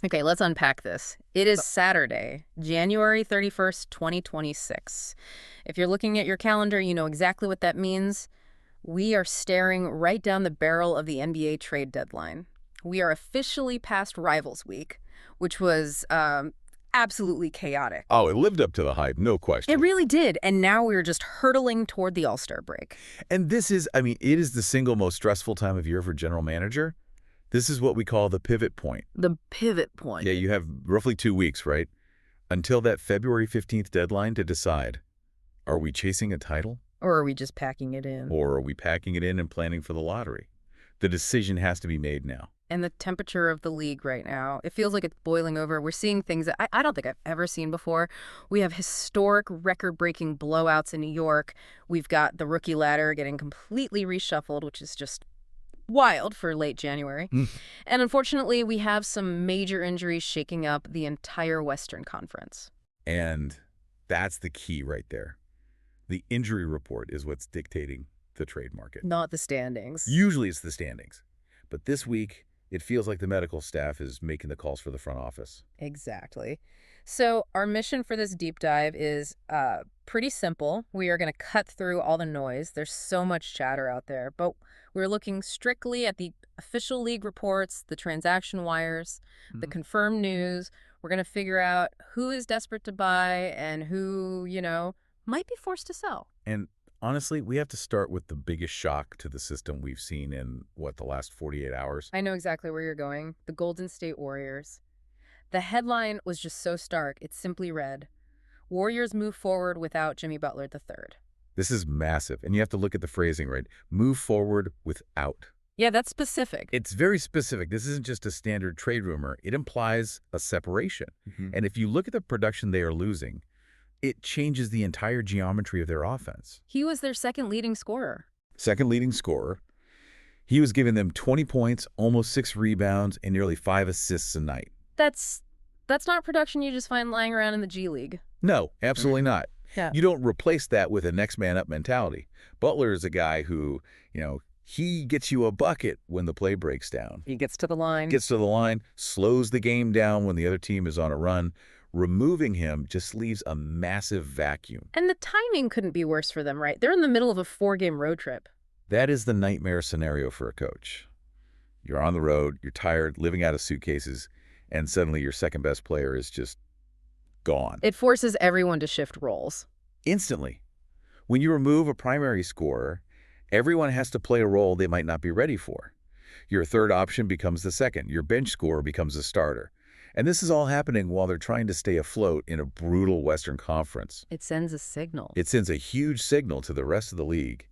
Okay, let's unpack this. It is Saturday, January 31st, 2026. If you're looking at your calendar, you know exactly what that means. We are staring right down the barrel of the NBA trade deadline. We are officially past Rivals Week, which was absolutely chaotic. Oh, it lived up to the hype, no It question. really did, and now we're just hurtling toward the All-Star break. And this is, it is the single most stressful time of year for general manager. This is what we call the pivot point. The pivot point. Yeah, you have roughly 2 weeks, right? Until that February 15th deadline to decide, are we chasing a title Or are we just packing it in? or are we packing it in and planning for the lottery? The decision has to be made now. And the temperature of the league right now, it feels like it's boiling over. We're seeing things that I don't think I've ever seen before. We have historic, record-breaking blowouts in New York. We've got the rookie ladder getting completely reshuffled, which is just wild for late January. Mm. And unfortunately, we have some major injuries shaking up the entire Western Conference. And that's the key right there. The injury report is what's dictating the trade market. Not the standings. Usually it's the standings. But this week, it feels like the medical staff is making the calls for the front office. Exactly. So our mission for this deep dive is pretty simple. We are going to cut through all the noise. There's so much chatter out there, but we're looking strictly at the official league reports, the transaction wires, the confirmed news. We're going to figure out who is desperate to buy and who, might be forced to sell. And honestly, we have to start with the biggest shock to the system we've seen in, the last 48 hours? I know exactly where you're going. The Golden State Warriors. The headline was just so stark. It simply read, Warriors move forward without Jimmy Butler III. This is massive, and you have to look at the phrasing, right? Move forward without. Yeah, that's specific. It's very specific. This isn't just a standard trade rumor. It implies a separation. And if you look at the production they are losing, it changes the entire geometry of their offense. He was their second leading scorer. Second leading scorer. He was giving them 20 points, almost 6 rebounds, and nearly 5 assists a night. That's not production you just find lying around in the G League. No, absolutely not. Yeah. You don't replace that with a next man up mentality. Butler is a guy who, he gets you a bucket when the play breaks down. He gets to the line. Gets to the line, slows the game down when the other team is on a run. Removing him just leaves a massive vacuum. And the timing couldn't be worse for them, right? They're in the middle of a 4-game road trip. That is the nightmare scenario for a coach. You're on the road, you're tired, living out of suitcases, and suddenly your second-best player is just gone. It forces everyone to shift roles. Instantly. When you remove a primary scorer, everyone has to play a role they might not be ready for. Your third option becomes the second. Your bench scorer becomes a starter. And this is all happening while they're trying to stay afloat in a brutal Western Conference. It sends a signal. It sends a huge signal to the rest of the league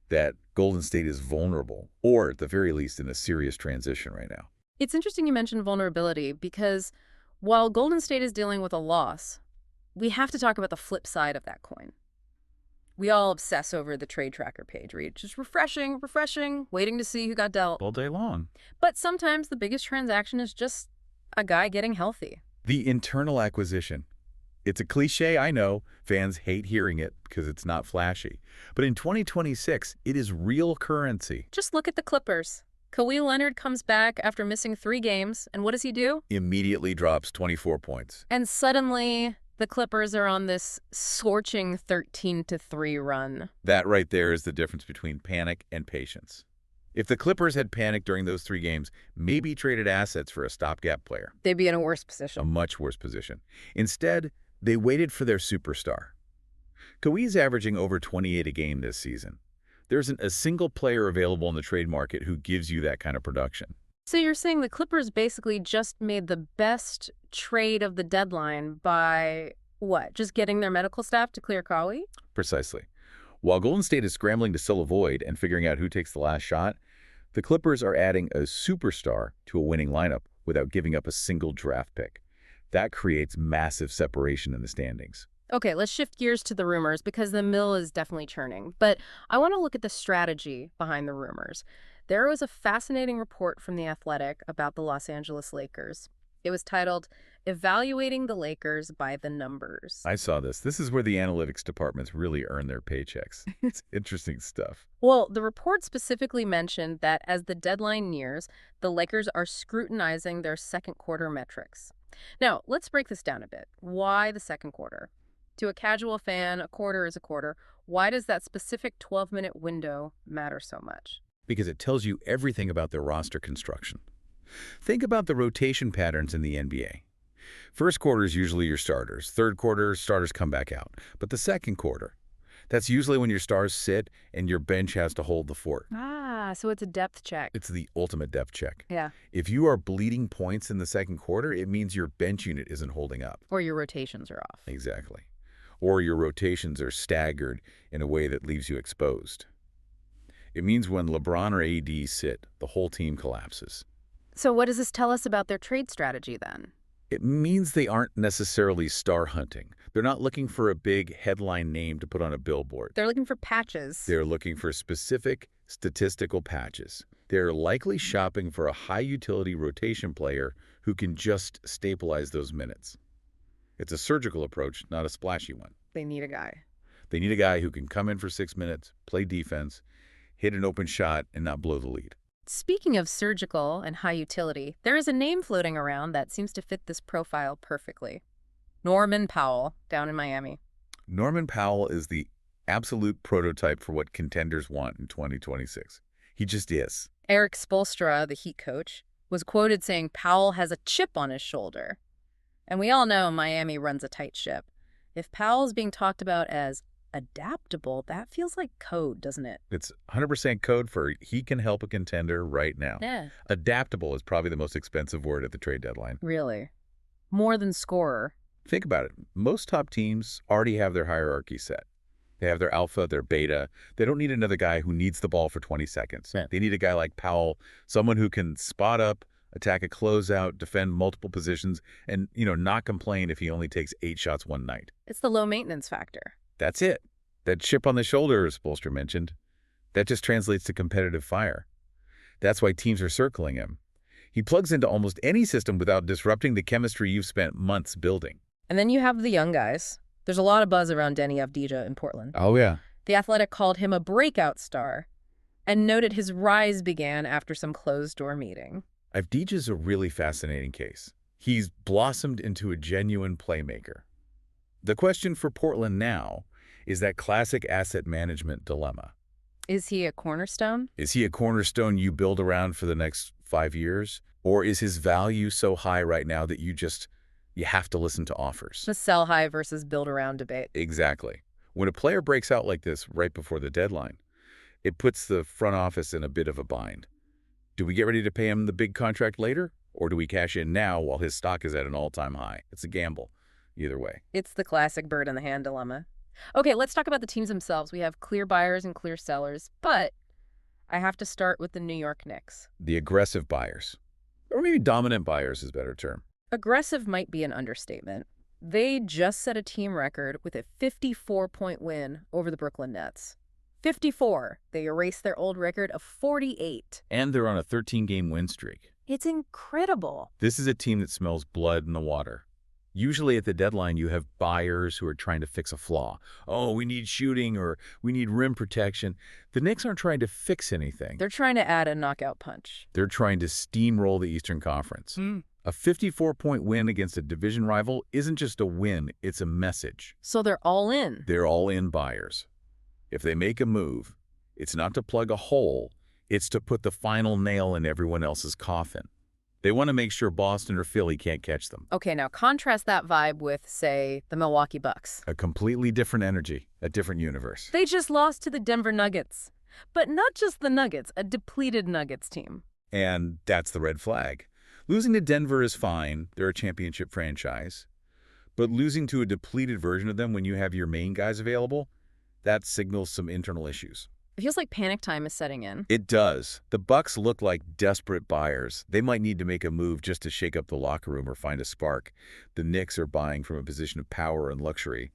that Golden State is vulnerable, or at the very least in a serious transition right now. It's interesting you mentioned vulnerability because while Golden State is dealing with a loss, we have to talk about the flip side of that coin. We all obsess over the trade tracker page, Reed. Just refreshing, waiting to see who got dealt. All day long. But sometimes the biggest transaction is just a guy getting healthy. The internal acquisition. It's a cliche, I know. Fans hate hearing it because it's not flashy. But in 2026, it is real currency. Just look at the Clippers. Kawhi Leonard comes back after missing 3 games, and what does he do? Immediately drops 24 points. And suddenly, the Clippers are on this scorching 13-3 run. That right there is the difference between panic and patience. If the Clippers had panicked during those 3 games, maybe traded assets for a stopgap player. They'd be in a worse A position. much worse position. Instead, they waited for their superstar. Kawhi's averaging over 28 a game this season. There isn't a single player available in the trade market who gives you that kind of production. So you're saying the Clippers basically just made the best trade of the deadline by, what, just getting their medical staff to clear Kawhi? Precisely. While Golden State is scrambling to fill a void and figuring out who takes the last shot, the Clippers are adding a superstar to a winning lineup without giving up a single draft pick. That creates massive separation in the standings. Okay, let's shift gears to the rumors because the mill is definitely churning. But I want to look at the strategy behind the rumors. There was a fascinating report from The Athletic about the Los Angeles Lakers. It was titled, Evaluating the Lakers by the Numbers. I saw this. This is where the analytics departments really earn their paychecks. It's interesting stuff. Well, the report specifically mentioned that as the deadline nears, the Lakers are scrutinizing their second quarter metrics. Now, let's break this down a bit. Why the second quarter? To a casual fan, a quarter is a quarter. Why does that specific 12-minute window matter so much? Because it tells you everything about their roster construction. Think about the rotation patterns in the NBA. First quarter is usually your starters. Third quarter, starters come back out. But the second quarter, that's usually when your stars sit and your bench has to hold the fort. So it's a depth check. It's the ultimate depth check. Yeah. If you are bleeding points in the second quarter, it means your bench unit isn't holding up. Or your rotations are off. Exactly. Or your rotations are staggered in a way that leaves you exposed. It means when LeBron or AD sit, the whole team collapses. So what does this tell us about their trade strategy then? It means they aren't necessarily star hunting. They're not looking for a big headline name to put on a billboard. They're looking for patches. They're looking for specific statistical patches. They're likely shopping for a high-utility rotation player who can just stabilize those minutes. It's a surgical approach, not a splashy one. They need a guy. They need a guy who can come in for 6 minutes, play defense, hit an open shot, and not blow the lead. Speaking of surgical and high utility, there is a name floating around that seems to fit this profile perfectly. Norman Powell, down in Miami. Norman Powell is the absolute prototype for what contenders want in 2026. He just is. Eric Spoelstra, the Heat coach, was quoted saying Powell has a chip on his shoulder. And we all know Miami runs a tight ship. If Powell's being talked about as adaptable, that feels like code, doesn't it? It's 100% code for he can help a contender right now. Yeah. Adaptable is probably the most expensive word at the trade deadline. Really? More than scorer. Think about it. Most top teams already have their hierarchy set. They have their alpha, their beta. They don't need another guy who needs the ball for 20 seconds. Yeah. They need a guy like Powell, someone who can spot up, attack a closeout, defend multiple positions, and, not complain if he only takes 8 shots one night. It's the low maintenance factor. That's it. That chip on the shoulder, as Spoelstra mentioned, that just translates to competitive fire. That's why teams are circling him. He plugs into almost any system without disrupting the chemistry you've spent months building. And then you have the young guys. There's a lot of buzz around Denny Avdija in Portland. Oh, yeah. The Athletic called him a breakout star and noted his rise began after some closed-door meeting. Avdija's a really fascinating case. He's blossomed into a genuine playmaker. The question for Portland now is that classic asset management dilemma. Is he a cornerstone? Is he a cornerstone you build around for the next 5 years? Or is his value so high right now that you have to listen to offers? The sell high versus build around debate. Exactly. When a player breaks out like this right before the deadline, it puts the front office in a bit of a bind. Do we get ready to pay him the big contract later? Or do we cash in now while his stock is at an all-time high? It's a gamble. Either way. It's the classic bird in the hand dilemma. Okay, let's talk about the teams themselves. We have clear buyers and clear sellers, but I have to start with the New York Knicks. The aggressive buyers. Or maybe dominant buyers is a better term. Aggressive might be an understatement. They just set a team record with a 54-point win over the Brooklyn Nets. 54. They erased their old record of 48. And they're on a 13-game win streak. It's incredible. This is a team that smells blood in the water. Usually at the deadline, you have buyers who are trying to fix a flaw. Oh, we need shooting or we need rim protection. The Knicks aren't trying to fix anything. They're trying to add a knockout punch. They're trying to steamroll the Eastern Conference. A 54-point win against a division rival isn't just a win, it's a message. So they're all in. They're all-in buyers. If they make a move, it's not to plug a hole, it's to put the final nail in everyone else's coffin. They want to make sure Boston or Philly can't catch them. Okay, now contrast that vibe with, say, the Milwaukee Bucks. A completely different energy, a different universe. They just lost to the Denver Nuggets. But not just the Nuggets, a depleted Nuggets team. And that's the red flag. Losing to Denver is fine. They're a championship franchise. But losing to a depleted version of them when you have your main guys available, that signals some internal issues. It feels like panic time is setting in. It does. The Bucks look like desperate buyers. They might need to make a move just to shake up the locker room or find a spark. The Knicks are buying from a position of power and luxury.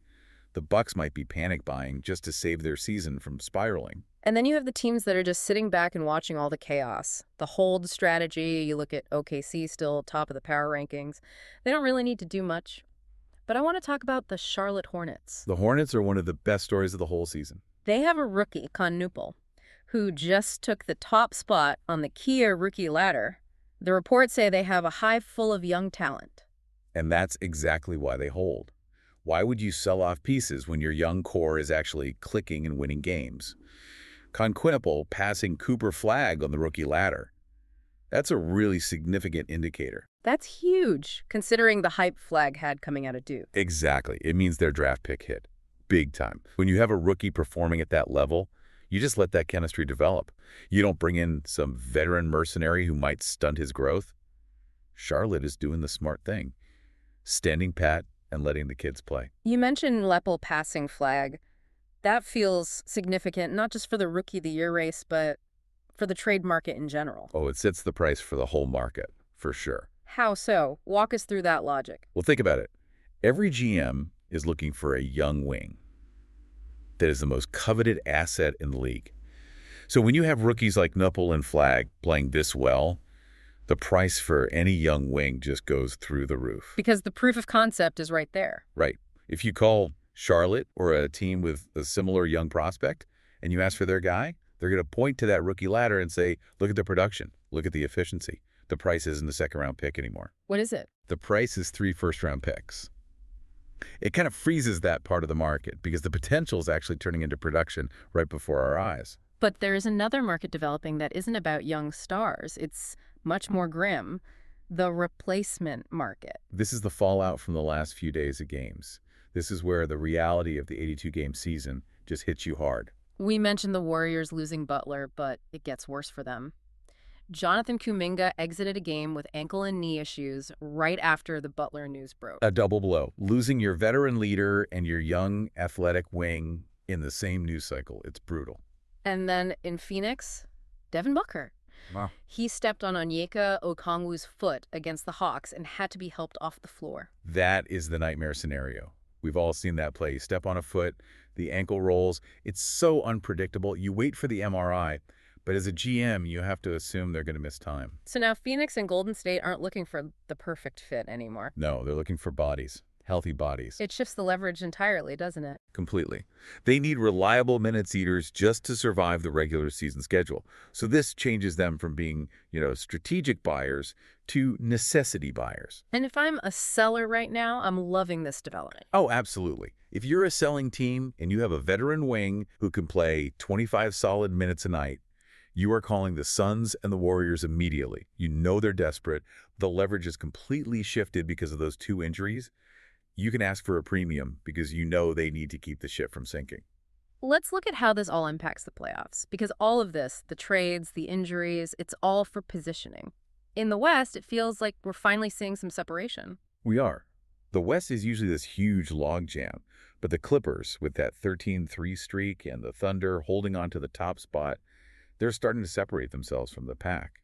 The Bucks might be panic buying just to save their season from spiraling. And then you have the teams that are just sitting back and watching all the chaos. The hold strategy, you look at OKC still top of the power rankings. They don't really need to do much. But I want to talk about the Charlotte Hornets. The Hornets are one of the best stories of the whole season. They have a rookie, Con Newpel, who just took the top spot on the Kia rookie ladder. The reports say they have a hive full of young talent. And that's exactly why they hold. Why would you sell off pieces when your young core is actually clicking and winning games? Conquinipal passing Cooper Flagg on the rookie ladder. That's a really significant indicator. That's huge, considering the hype Flagg had coming out of Duke. Exactly. It means their draft pick hit. Big time. When you have a rookie performing at that level, you just let that chemistry develop. You don't bring in some veteran mercenary who might stunt his growth. Charlotte is doing the smart thing, standing pat and letting the kids play. You mentioned Lepel passing Flagg. That feels significant, not just for the Rookie of the Year race, but for the trade market in general. Oh, it sets the price for the whole market, for sure. How so? Walk us through that logic. Well, think about it. Every GM is looking for a young wing that is the most coveted asset in the league. So when you have rookies like Knuppel and Flagg playing this well, the price for any young wing just goes through the roof. Because the proof of concept is right there. Right. If you call Charlotte or a team with a similar young prospect and you ask for their guy, they're going to point to that rookie ladder and say, look at the production, look at the efficiency. The price isn't a second-round pick anymore. What is it? The price is 3 first-round picks. It kind of freezes that part of the market because the potential is actually turning into production right before our eyes. But there is another market developing that isn't about young stars. It's much more grim. The replacement market. This is the fallout from the last few days of games. This is where the reality of the 82-game season just hits you hard. We mentioned the Warriors losing Butler, but it gets worse for them. Jonathan Kuminga exited a game with ankle and knee issues right after the Butler news broke. A double blow. Losing your veteran leader and your young athletic wing in the same news cycle. It's brutal. And then in Phoenix, Devin Booker. Wow. He stepped on Onyeka Okongwu's foot against the Hawks and had to be helped off the floor. That is the nightmare scenario. We've all seen that play. You step on a foot, the ankle rolls. It's so unpredictable. You wait for the MRI, but as a GM, you have to assume they're going to miss time. So now Phoenix and Golden State aren't looking for the perfect fit anymore. No, they're looking for bodies, healthy bodies. It shifts the leverage entirely, doesn't it? Completely. They need reliable minutes eaters just to survive the regular season schedule. So this changes them from being, strategic buyers to necessity buyers. And if I'm a seller right now, I'm loving this development. Oh, absolutely. If you're a selling team and you have a veteran wing who can play 25 solid minutes a night, you are calling the Suns and the Warriors immediately. You know they're desperate. The leverage is completely shifted because of those 2 injuries. You can ask for a premium because you know they need to keep the ship from sinking. Let's look at how this all impacts the playoffs, because all of this, the trades, the injuries, it's all for positioning. In the West, it feels like we're finally seeing some separation. We are. The West is usually this huge logjam, but the Clippers, with that 13-3 streak and the Thunder holding on to the top spot, they're starting to separate themselves from the pack.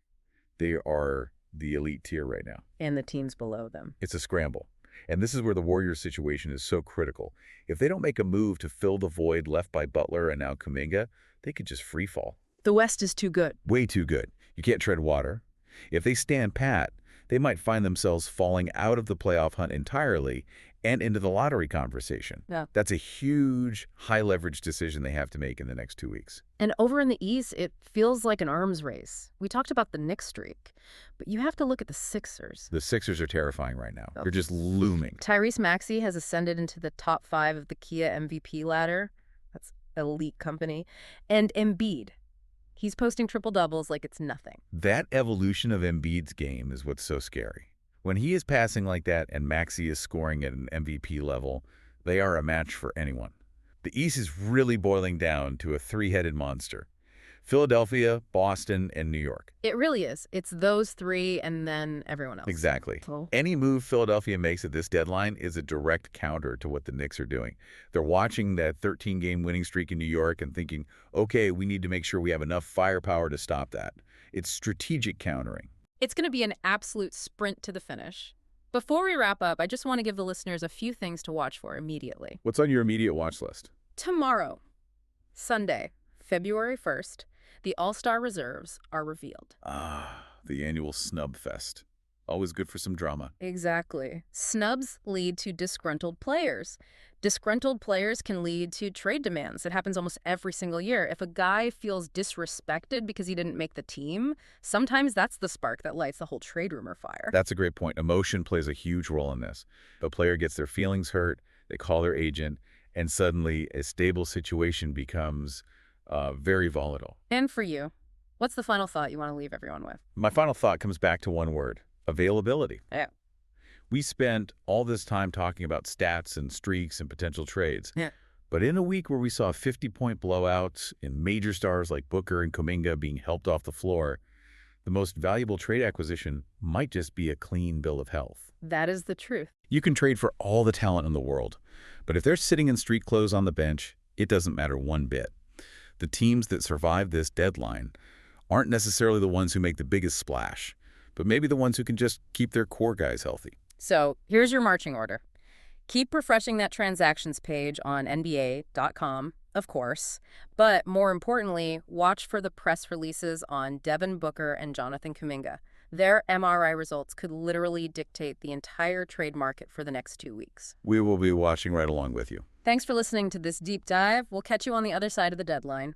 They are the elite tier right now. And the teams below them. It's a scramble. And this is where the Warriors situation is so critical. If they don't make a move to fill the void left by Butler and now Kuminga, they could just free fall. The West is too good. Way too good. You can't tread water. If they stand pat, they might find themselves falling out of the playoff hunt entirely and into the lottery conversation. Yeah. That's a huge, high-leverage decision they have to make in the next 2 weeks. And over in the East, it feels like an arms race. We talked about the Knicks streak, but you have to look at the Sixers. The Sixers are terrifying right now. They're just looming. Tyrese Maxey has ascended into the top 5 of the Kia MVP ladder. That's elite company. And Embiid. He's posting triple-doubles like it's nothing. That evolution of Embiid's game is what's so scary. When he is passing like that and Maxey is scoring at an MVP level, they are a match for anyone. The East is really boiling down to a 3-headed monster. Philadelphia, Boston, and New York. It really is. It's those 3 and then everyone else. Exactly. Oh. Any move Philadelphia makes at this deadline is a direct counter to what the Knicks are doing. They're watching that 13-game winning streak in New York and thinking, okay, we need to make sure we have enough firepower to stop that. It's strategic countering. It's going to be an absolute sprint to the finish. Before we wrap up, I just want to give the listeners a few things to watch for immediately. What's on your immediate watch list? Tomorrow, Sunday, February 1st, the All-Star reserves are revealed. Ah, the annual Snub Fest. Always good for some drama. Exactly. Snubs lead to disgruntled players. Disgruntled players can lead to trade demands. It happens almost every single year. If a guy feels disrespected because he didn't make the team, sometimes that's the spark that lights the whole trade rumor fire. That's a great point. Emotion plays a huge role in this. If a player gets their feelings hurt, they call their agent, and suddenly a stable situation becomes very volatile. And for you, what's the final thought you want to leave everyone with? My final thought comes back to one word: availability. Yeah. We spent all this time talking about stats and streaks and potential trades. Yeah. But in a week where we saw 50-point blowouts and major stars like Booker and Kuminga being helped off the floor, the most valuable trade acquisition might just be a clean bill of health. That is the truth. You can trade for all the talent in the world, but if they're sitting in street clothes on the bench, it doesn't matter one bit. The teams that survive this deadline aren't necessarily the ones who make the biggest splash, but maybe the ones who can just keep their core guys healthy. So here's your marching order. Keep refreshing that transactions page on NBA.com, of course. But more importantly, watch for the press releases on Devin Booker and Jonathan Kuminga. Their MRI results could literally dictate the entire trade market for the next 2 weeks. We will be watching right along with you. Thanks for listening to this deep dive. We'll catch you on the other side of the deadline.